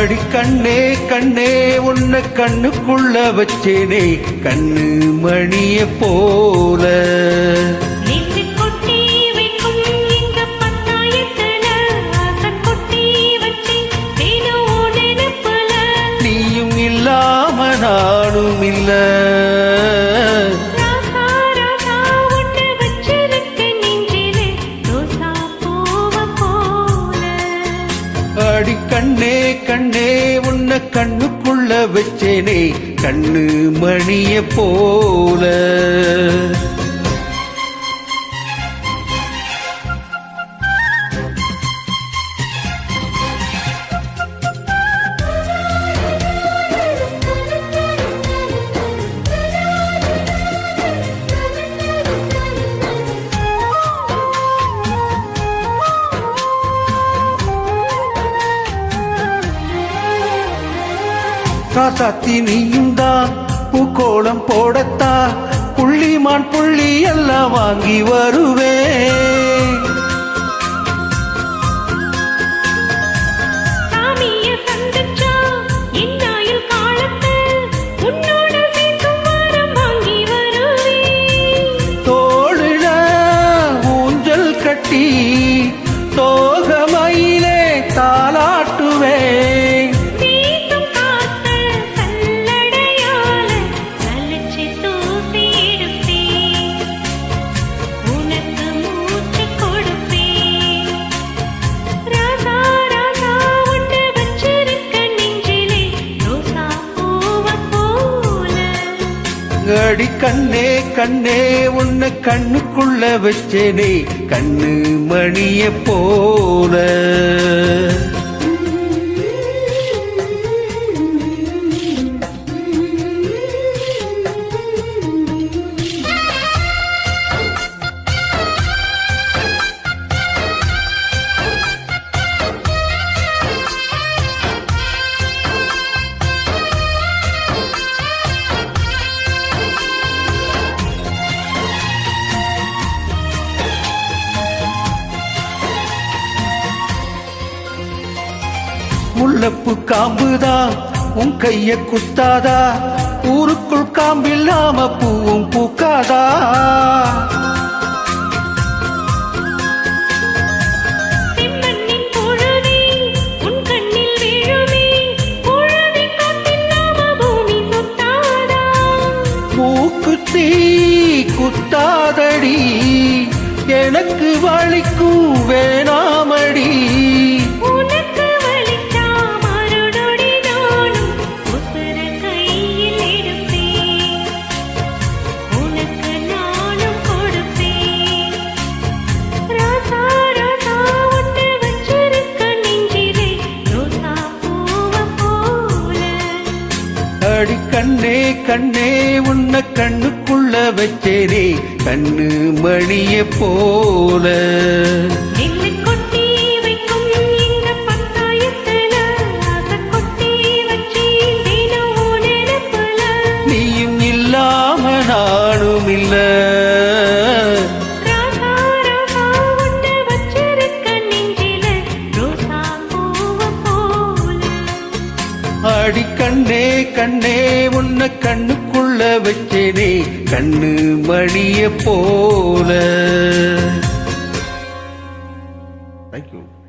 அடி கண்ணே கண்ணே உன்னை கண்ணுக்குள்ள வச்சேனே கண்ணு மணிய போல நீயும் இல்லாம நானும் இல்ல அடி கண்ணே கண்ணே உன்னை கண்ணுக்குள்ள வச்சேனே கண்ணு மணிய போல காசாத்தி நீயும் தான் பூக்கோளம் போடத்தா புள்ளிமான் புள்ளி எல்லாம் வாங்கி வருவேன் தோளுல ஊஞ்சல் கட்டி தோகமையிலே தாலாட்டுவேன் அடி கண்ணே கண்ணே உன்னை கண்ணுக்குள்ள வச்சேனே கண்ணு மணிய போல முள்ளப்பு காம்புதா உன் கைய குத்தாதா ஊருக்குள் காம்பில்லாம பூவும் பூக்காதா மூக்குத்தி குத்தாதடி எனக்கு வலிக்கும் வேணாமடி அடி கண்ணே கண்ணே உன்னை கண்ணுக்குள்ள வச்சேனே கண்ணு மணிய போல நீயும் இல்லாம நானும் இல்ல அடி கண்ணே கண்ணே உன்னை கண்ணுக்குள்ள வச்சேனே கண்ணு மணிய போல. Thank you.